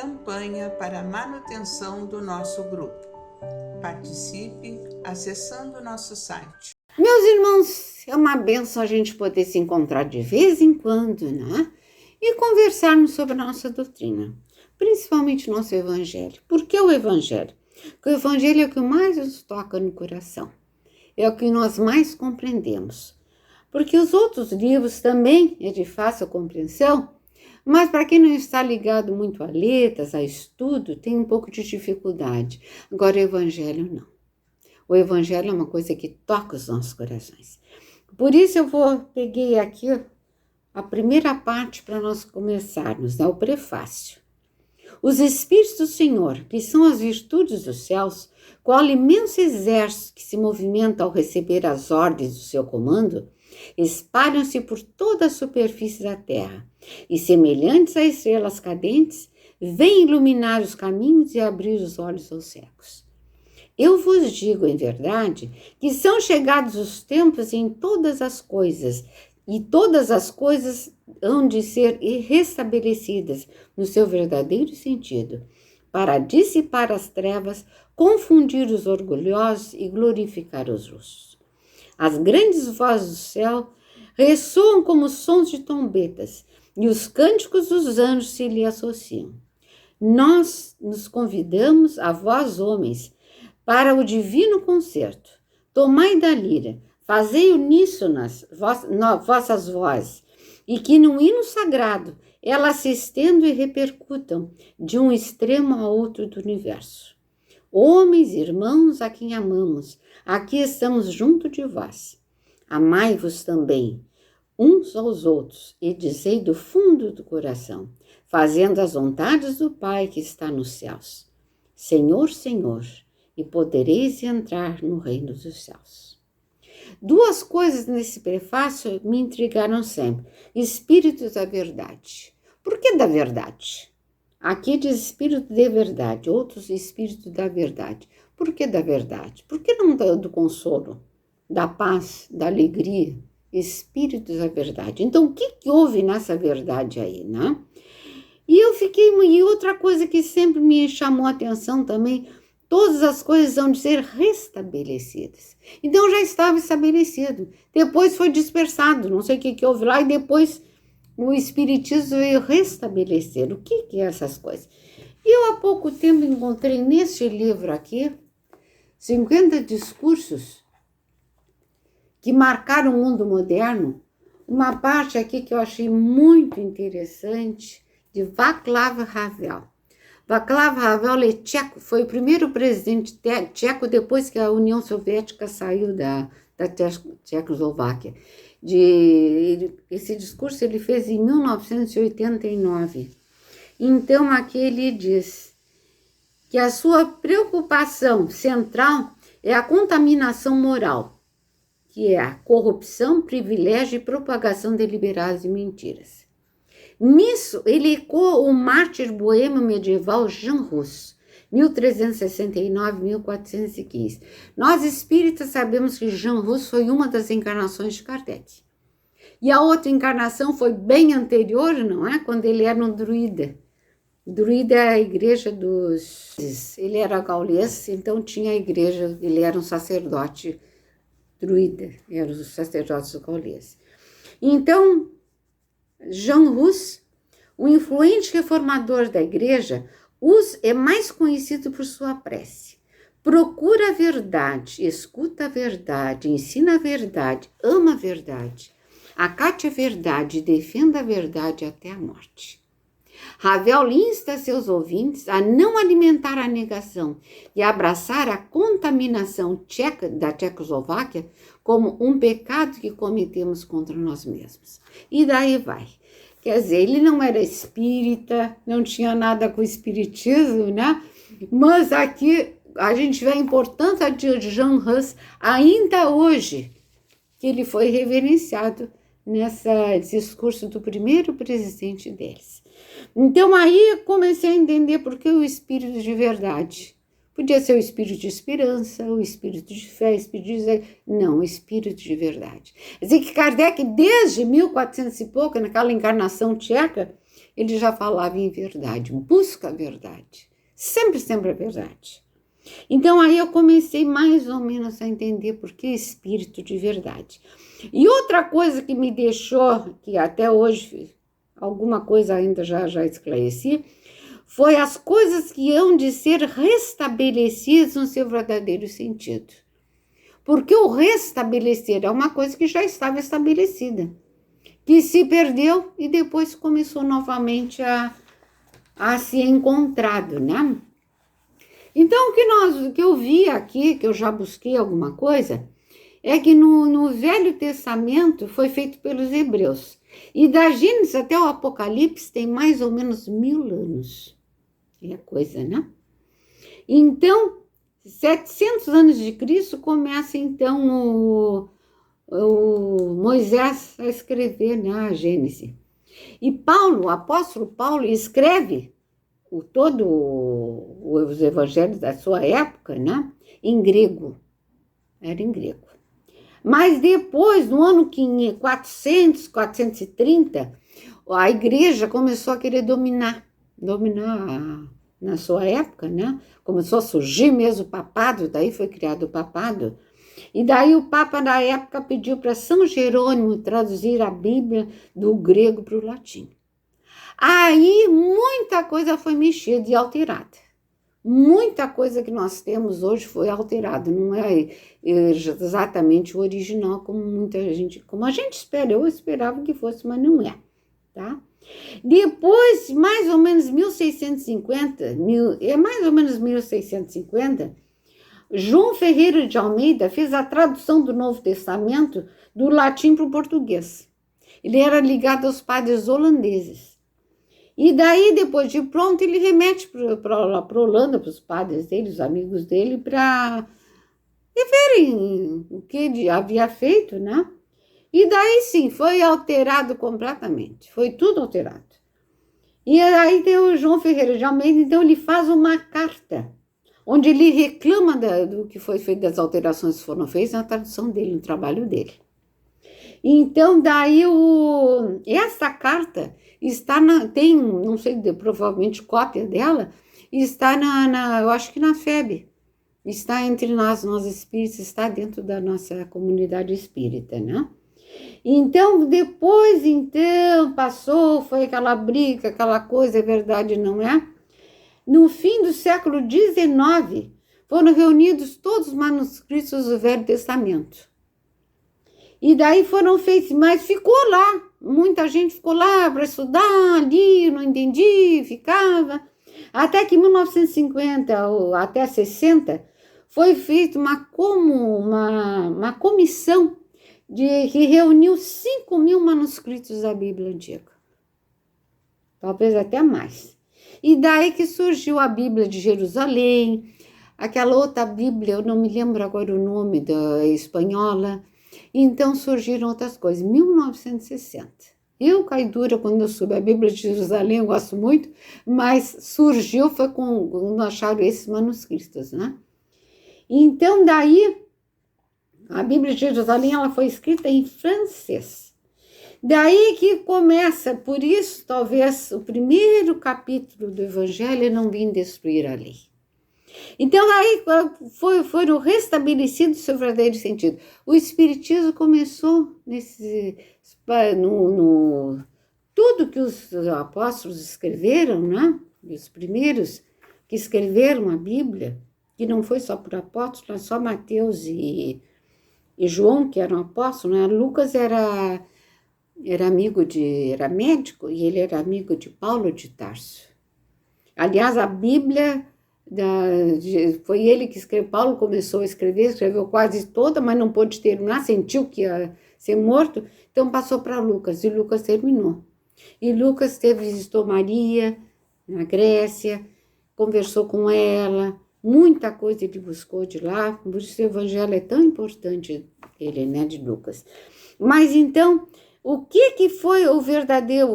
campanha para a manutenção do nosso grupo. Participe acessando o nosso site. Meus irmãos, é uma bênção a gente poder se encontrar de vez em quando, né? E conversarmos sobre a nossa doutrina, principalmente nosso evangelho. Por que o evangelho? Porque o evangelho é o que mais nos toca no coração. É o que nós mais compreendemos. Porque os outros livros também é de fácil compreensão, mas para quem não está ligado muito a letras, a estudo, tem um pouco de dificuldade. Agora o evangelho não. O evangelho é uma coisa que toca os nossos corações. Por isso peguei aqui a primeira parte para nós começarmos, né? O prefácio. Os Espíritos do Senhor, que são as virtudes dos céus, qual imenso exército que se movimenta ao receber as ordens do seu comando, espalham-se por toda a superfície da terra e, semelhantes a estrelas cadentes, vêm iluminar os caminhos e abrir os olhos aos cegos. Eu vos digo, em verdade, que são chegados os tempos em todas as coisas, e todas as coisas hão de ser restabelecidas no seu verdadeiro sentido, para dissipar as trevas, confundir os orgulhosos e glorificar os justos. As grandes vozes do céu ressoam como sons de trombetas, e os cânticos dos anjos se lhe associam. Nós nos convidamos, a vós, homens, para o divino concerto. Tomai da lira, fazei uníssonas vossas vozes, e que num hino sagrado elas se estendam e repercutam de um extremo a outro do universo. Homens, irmãos a quem amamos, aqui estamos junto de vós. Amai-vos também, uns aos outros, e dizei do fundo do coração, fazendo as vontades do Pai que está nos céus. Senhor, Senhor, e podereis entrar no reino dos céus. Duas coisas nesse prefácio me intrigaram sempre. Espíritos da verdade. Por que da verdade? Aqui diz espírito de verdade, outros espíritos da verdade. Por que da verdade? Por que não do consolo, da paz, da alegria? Espíritos da verdade. Então, o que houve nessa verdade aí, né? E outra coisa que sempre me chamou a atenção também, todas as coisas vão ser restabelecidas. Então já estava estabelecido. Depois foi dispersado, não sei o que houve lá, e depois o Espiritismo veio restabelecer. O que é essas coisas? Eu há pouco tempo encontrei neste livro aqui 50 discursos que marcaram o mundo moderno. Uma parte aqui que eu achei muito interessante, de Václav Havel. Václav Havel é tcheco, foi o primeiro presidente tcheco depois que a União Soviética saiu da Tchecoslováquia. Esse discurso ele fez em 1989. Então, aqui ele diz que a sua preocupação central é a contaminação moral, que é a corrupção, privilégio e propagação deliberada de mentiras. Nisso, ele ecoa o mártir boêmio medieval Jean Hus, 1369-1415. Nós espíritas sabemos que Jean Hus foi uma das encarnações de Kardec. E a outra encarnação foi bem anterior, não é? Quando ele era um druida. Druida é a igreja dos... Ele era gaulês, então tinha a igreja, ele era um sacerdote druida, eram os sacerdotes gauleses. Então, Jean Hus, o influente reformador da igreja, Hus é mais conhecido por sua prece. Procura a verdade, escuta a verdade, ensina a verdade, ama a verdade, acate a verdade e defenda a verdade até a morte. Havel insta seus ouvintes a não alimentar a negação e abraçar a contaminação da Tchecoslováquia como um pecado que cometemos contra nós mesmos. E daí vai. Quer dizer, ele não era espírita, não tinha nada com o espiritismo, né? Mas aqui a gente vê a importância de Jean Hus ainda hoje, que ele foi reverenciado nesse discurso do primeiro presidente deles. Então aí comecei a entender por que o espírito de verdade. Podia ser o espírito de esperança, o espírito de fé, o espírito de... Não, o espírito de verdade. Quer dizer que Kardec, desde 1400 e pouco, naquela encarnação tcheca, ele já falava em verdade, busca a verdade, sempre, sempre a verdade. Então aí eu comecei mais ou menos a entender por que espírito de verdade. E outra coisa que me deixou, que até hoje alguma coisa ainda já esclareci, foi as coisas que hão de ser restabelecidas no seu verdadeiro sentido. Porque o restabelecer é uma coisa que já estava estabelecida, que se perdeu e depois começou novamente a ser encontrado, né? Então, o que eu vi aqui, que eu já busquei alguma coisa, é que no Velho Testamento foi feito pelos hebreus. E da Gênesis até o Apocalipse tem mais ou menos 1000 anos. É coisa, né? Então, 700 anos de Cristo começa então o Moisés a escrever, né, a Gênesis. E Paulo, o apóstolo Paulo, escreve os evangelhos da sua época, né, em grego. Era em grego. Mas depois, no ano 400, 430, a igreja começou a querer dominar na sua época, né? Começou a surgir mesmo o papado, daí foi criado o papado. E daí o Papa da época pediu para São Jerônimo traduzir a Bíblia do grego para o latim. Aí muita coisa foi mexida e alterada. Muita coisa que nós temos hoje foi alterada, não é exatamente o original como a gente espera, eu esperava que fosse, mas não é, tá? Depois, mais ou menos 1650, João Ferreira de Almeida fez a tradução do Novo Testamento do latim para o português. Ele era ligado aos padres holandeses. E daí, depois de pronto, ele remete para a Holanda, para os padres dele, os amigos dele, para verem o que ele havia feito, né? E daí, sim, foi alterado completamente. Foi tudo alterado. E aí tem o João Ferreira de Almeida, então ele faz uma carta, onde ele reclama do que foi feito, das alterações que foram feitas na tradução dele, no trabalho dele. Então, daí, essa carta está tem, não sei, provavelmente cópia dela, está eu acho que na FEB, está entre nós espíritas, está dentro da nossa comunidade espírita, né? Então, depois, passou, foi aquela briga, aquela coisa, é verdade, não é? No fim do século XIX, foram reunidos todos os manuscritos do Velho Testamento. E daí foram feitos, mas ficou lá. Muita gente ficou lá para estudar ali, não entendi, ficava. Até que em 1950 ou até 60, foi feita uma comissão que reuniu 5.000 manuscritos da Bíblia Antiga. Talvez até mais. E daí que surgiu a Bíblia de Jerusalém, aquela outra Bíblia, eu não me lembro agora o nome da espanhola. Então surgiram outras coisas. 1960. Eu caí dura quando eu soube a Bíblia de Jerusalém, eu gosto muito, mas surgiu, foi quando acharam esses manuscritos, né? Então daí, a Bíblia de Jerusalém, ela foi escrita em francês. Daí que começa, por isso, talvez, o primeiro capítulo do Evangelho não vim destruir a lei. Então, aí foram restabelecidos o seu verdadeiro sentido. O Espiritismo começou tudo que os apóstolos escreveram, né? Os primeiros que escreveram a Bíblia, que não foi só por apóstolos, só Mateus e João, que eram apóstolos, né? Lucas era médico e ele era amigo de Paulo de Tarso. Aliás, a Bíblia foi ele que escreveu. Paulo começou a escreveu quase toda, mas não pôde terminar, sentiu que ia ser morto, então passou para Lucas, e Lucas terminou. E Lucas visitou Maria na Grécia, conversou com ela, muita coisa ele buscou de lá, por isso o Evangelho é tão importante, ele, né, de Lucas. Mas então, o que foi o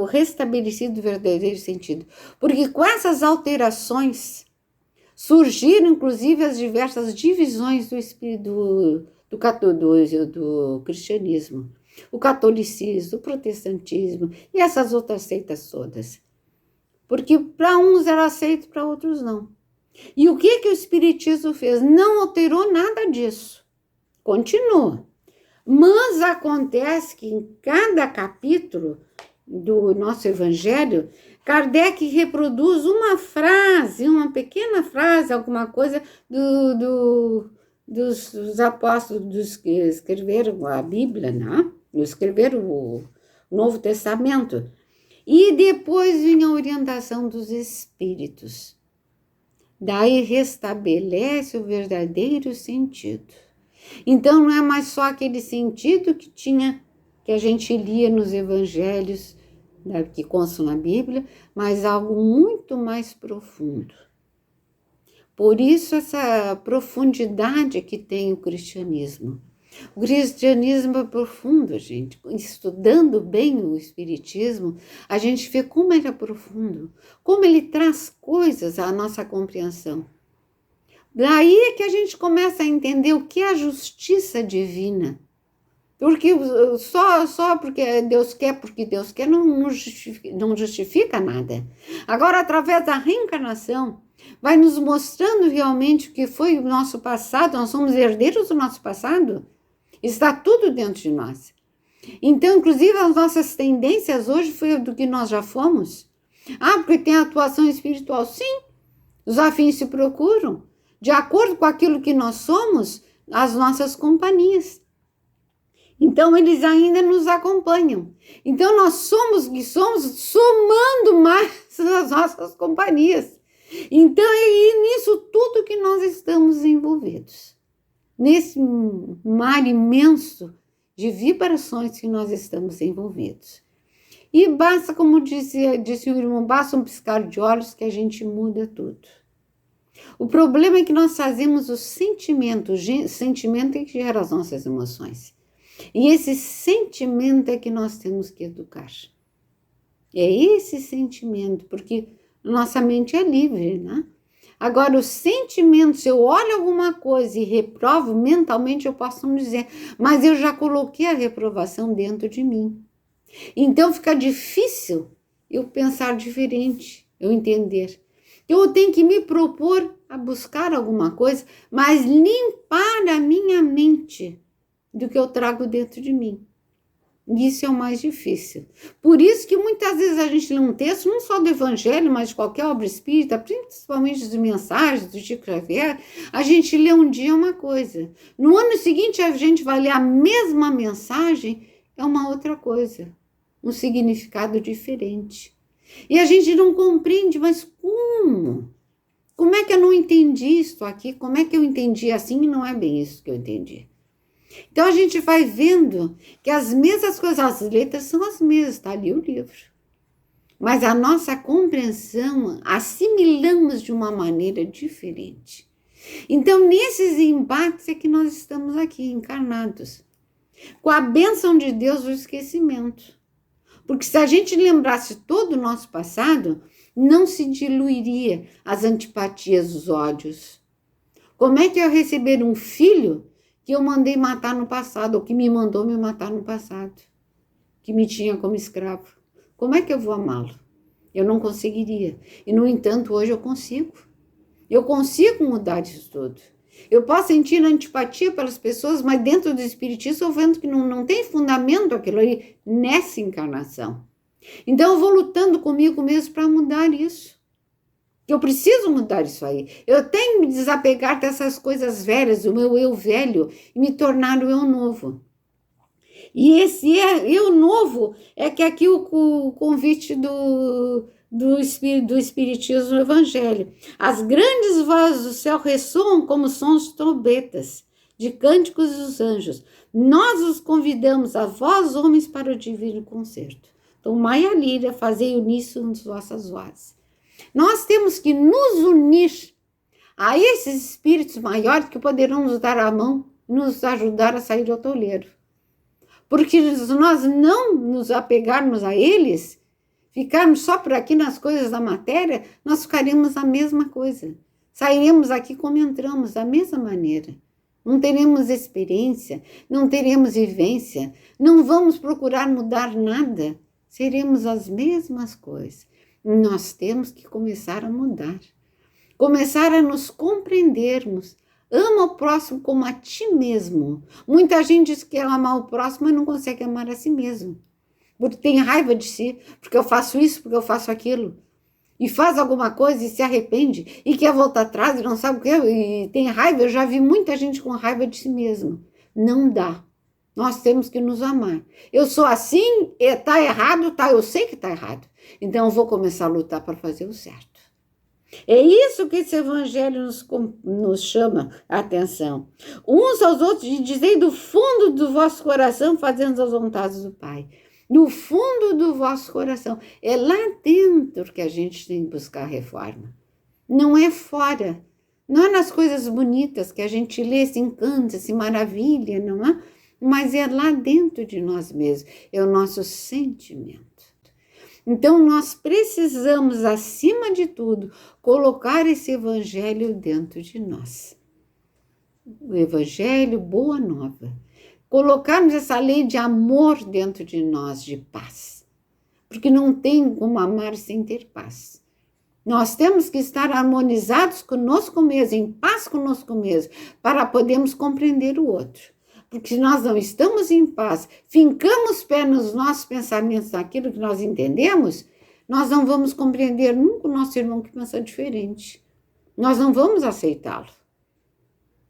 restabelecido verdadeiro sentido? Porque com essas alterações surgiram, inclusive, as diversas divisões do cristianismo, o catolicismo, o protestantismo e essas outras seitas todas. porque para uns era aceito, para outros não. E o que o Espiritismo fez? Não alterou nada disso. Continua. Mas acontece que em cada capítulo do nosso Evangelho, Kardec reproduz uma frase, uma pequena frase, alguma coisa dos apóstolos, dos que escreveram a Bíblia, né? Escreveram o Novo Testamento. E depois vinha a orientação dos Espíritos. Daí restabelece o verdadeiro sentido. Então não é mais só aquele sentido que a gente lia nos evangelhos, que constam na Bíblia, mas algo muito mais profundo. Por isso essa profundidade que tem o cristianismo. O cristianismo é profundo, gente. Estudando bem o Espiritismo, a gente vê como ele é profundo, como ele traz coisas à nossa compreensão. Daí é que a gente começa a entender o que é a justiça divina. Porque só porque Deus quer não justifica nada. Agora, através da reencarnação, vai nos mostrando realmente o que foi o nosso passado, nós somos herdeiros do nosso passado. Está tudo dentro de nós. Então, inclusive, as nossas tendências hoje foi do que nós já fomos. Porque tem atuação espiritual. Sim, os afins se procuram. De acordo com aquilo que nós somos, as nossas companhias. Então, eles ainda nos acompanham. Então, nós somos o que somos, somando mais as nossas companhias. Então, é nisso tudo que nós estamos envolvidos. Nesse mar imenso de vibrações que nós estamos envolvidos. E basta, como disse o irmão, basta um piscar de olhos que a gente muda tudo. O problema é que nós fazemos o sentimento é que gera as nossas emoções. E esse sentimento é que nós temos que educar. É esse sentimento, porque nossa mente é livre, né? Agora, o sentimento, se eu olho alguma coisa e reprovo, mentalmente eu posso não dizer, mas eu já coloquei a reprovação dentro de mim. Então, fica difícil eu pensar diferente, eu entender. Eu tenho que me propor a buscar alguma coisa, mas limpar a minha mente do que eu trago dentro de mim. Isso é o mais difícil. Por isso que muitas vezes a gente lê um texto, não só do Evangelho, mas de qualquer obra espírita, principalmente de mensagens do Chico Xavier, a gente lê um dia uma coisa. No ano seguinte a gente vai ler a mesma mensagem, é uma outra coisa. Um significado diferente. E a gente não compreende, mas como? Como é que eu não entendi isso aqui? Como é que eu entendi assim e não é bem isso que eu entendi? Então a gente vai vendo que as mesmas coisas, as letras são as mesmas, está ali o livro. Mas a nossa compreensão assimilamos de uma maneira diferente. Então nesses embates é que nós estamos aqui encarnados. Com a bênção de Deus o esquecimento. Porque se a gente lembrasse todo o nosso passado, não se diluiria as antipatias, os ódios. Como é que eu receber um filho que eu mandei matar no passado, ou que me mandou me matar no passado, que me tinha como escravo? Como é que eu vou amá-lo? Eu não conseguiria. E, no entanto, hoje eu consigo. Eu consigo mudar isso tudo. Eu posso sentir antipatia pelas pessoas, mas dentro do Espiritismo eu vendo que não tem fundamento aquilo aí nessa encarnação. Então eu vou lutando comigo mesmo para mudar isso. Eu preciso mudar isso aí. Eu tenho que me desapegar dessas coisas velhas, do meu eu velho, e me tornar o eu novo. E esse eu novo é que aqui o convite do Espiritismo no Evangelho. As grandes vozes do céu ressoam como sons de trombetas, de cânticos dos anjos. Nós os convidamos, a vós, homens, para o divino concerto. Tomai a lira, fazei uníssono as vossas vozes. Nós temos que nos unir a esses espíritos maiores que poderão nos dar a mão, nos ajudar a sair do atoleiro. Porque se nós não nos apegarmos a eles, ficarmos só por aqui nas coisas da matéria, nós ficaremos a mesma coisa. Sairemos aqui como entramos, da mesma maneira. Não teremos experiência, não teremos vivência, não vamos procurar mudar nada. Seremos as mesmas coisas. Nós temos que começar a mudar, começar a nos compreendermos. Ama o próximo como a ti mesmo. Muita gente diz que quer amar o próximo, mas não consegue amar a si mesmo. Porque tem raiva de si, porque eu faço isso, porque eu faço aquilo. E faz alguma coisa e se arrepende, e quer voltar atrás e não sabe o que é, e tem raiva. Eu já vi muita gente com raiva de si mesmo. Não dá. Nós temos que nos amar. Eu sou assim, tá errado, tá? Eu sei que tá errado. Então eu vou começar a lutar para fazer o certo. É isso que esse evangelho nos chama a atenção. Uns aos outros, e dizei do fundo do vosso coração, fazendo as vontades do Pai. No fundo do vosso coração. É lá dentro que a gente tem que buscar a reforma. Não é fora. Não é nas coisas bonitas que a gente lê, se encanta, se maravilha, não é? Mas é lá dentro de nós mesmos. É o nosso sentimento. Então, nós precisamos, acima de tudo, colocar esse evangelho dentro de nós. O evangelho, boa nova. Colocarmos essa lei de amor dentro de nós, de paz. Porque não tem como amar sem ter paz. Nós temos que estar harmonizados conosco mesmo, em paz conosco mesmo, para podermos compreender o outro. Porque se nós não estamos em paz, fincamos pé nos nossos pensamentos, naquilo que nós entendemos, nós não vamos compreender nunca o nosso irmão que pensa diferente. Nós não vamos aceitá-lo.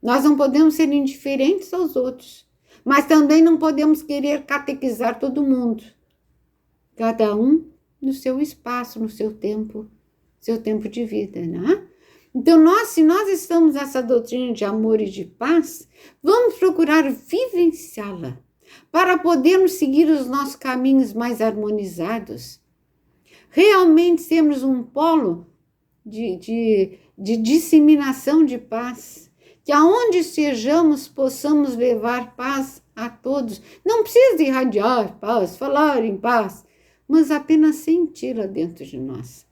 Nós não podemos ser indiferentes aos outros, mas também não podemos querer catequizar todo mundo. Cada um no seu espaço, no seu tempo de vida, né? Então, se nós estamos nessa doutrina de amor e de paz, vamos procurar vivenciá-la para podermos seguir os nossos caminhos mais harmonizados. Realmente sermos um polo de disseminação de paz, que aonde estejamos possamos levar paz a todos. Não precisa irradiar paz, falar em paz, mas apenas senti-la dentro de nós.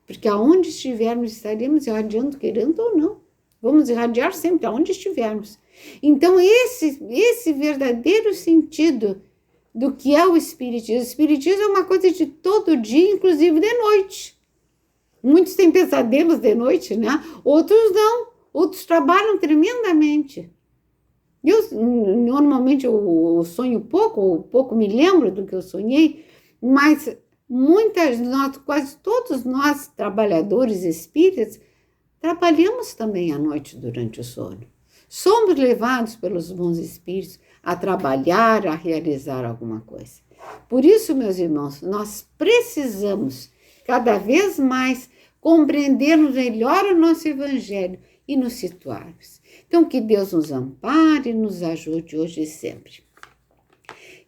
Porque aonde estivermos, estaremos irradiando, querendo ou não. Vamos irradiar sempre, aonde estivermos. Então, esse verdadeiro sentido do que é o Espiritismo. O Espiritismo é uma coisa de todo dia, inclusive de noite. Muitos têm pesadelos de noite, né? Outros não. Outros trabalham tremendamente. Normalmente, eu sonho pouco me lembro do que eu sonhei, mas quase todos nós, trabalhadores espíritas, trabalhamos também à noite durante o sono. Somos levados pelos bons espíritos a trabalhar, a realizar alguma coisa. Por isso, meus irmãos, nós precisamos cada vez mais compreendermos melhor o nosso evangelho e nos situarmos. Então, que Deus nos ampare e nos ajude hoje e sempre.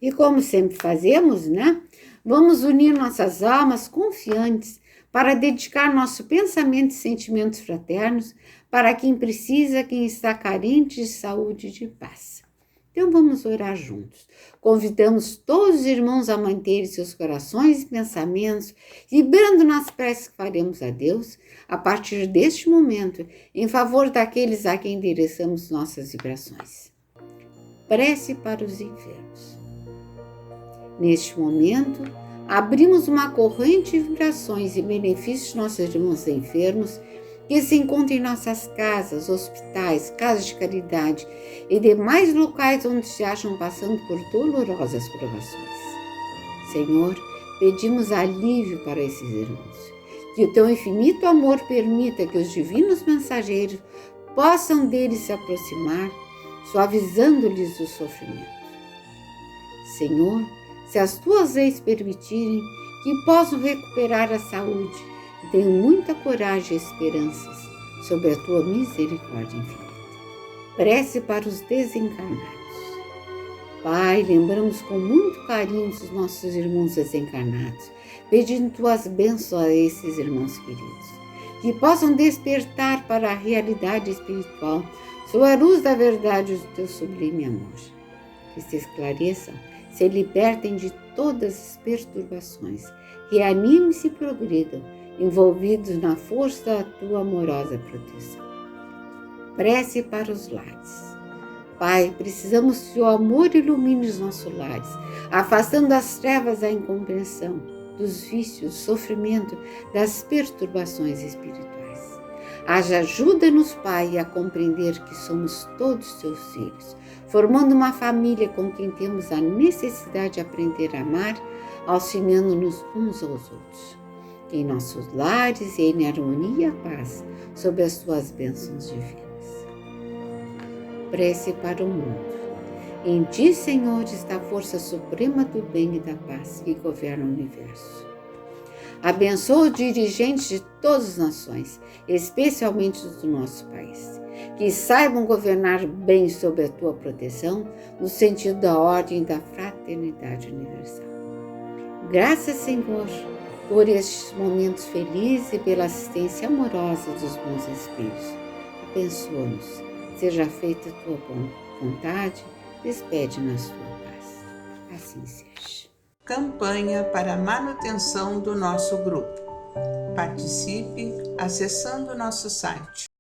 E como sempre fazemos, né? Vamos unir nossas almas confiantes para dedicar nosso pensamento e sentimentos fraternos para quem precisa, quem está carente de saúde e de paz. Então vamos orar juntos. Convidamos todos os irmãos a manterem seus corações e pensamentos vibrando nas preces que faremos a Deus a partir deste momento, em favor daqueles a quem endereçamos nossas vibrações. Prece para os enfermos. Neste momento, abrimos uma corrente de vibrações e benefícios de nossos irmãos enfermos que se encontram em nossas casas, hospitais, casas de caridade e demais locais onde se acham passando por dolorosas provações. Senhor, pedimos alívio para esses irmãos. Que o teu infinito amor permita que os divinos mensageiros possam deles se aproximar, suavizando-lhes o sofrimento. Senhor, se as tuas leis permitirem, que possam recuperar a saúde e tenham muita coragem e esperanças sobre a tua misericórdia infinita. Prece para os desencarnados. Pai, lembramos com muito carinho dos nossos irmãos desencarnados, pedindo tuas bênçãos a esses irmãos queridos, que possam despertar para a realidade espiritual, sob a luz da verdade do teu sublime amor. Que se esclareçam, se libertem de todas as perturbações, reanimem-se e progridam, envolvidos na força da tua amorosa proteção. Prece para os lares. Pai, precisamos que o amor ilumine os nossos lares, afastando das trevas a incompreensão, dos vícios, do sofrimento, das perturbações espirituais. Ajuda-nos, Pai, a compreender que somos todos teus filhos, formando uma família com quem temos a necessidade de aprender a amar, auxiliando-nos uns aos outros. Que em nossos lares reine harmonia e a paz, sob as tuas bênçãos divinas. Prece para o mundo. Em ti, Senhor, está a força suprema do bem e da paz que governa o universo. Abençoa os dirigentes de todas as nações, especialmente do nosso país, que saibam governar bem sob a tua proteção, no sentido da ordem e da fraternidade universal. Graças, Senhor, por estes momentos felizes e pela assistência amorosa dos bons espíritos. Abençoa-nos. Seja feita a tua vontade, despede-nos tua paz. Assim seja. Campanha para a manutenção do nosso grupo. Participe acessando nosso site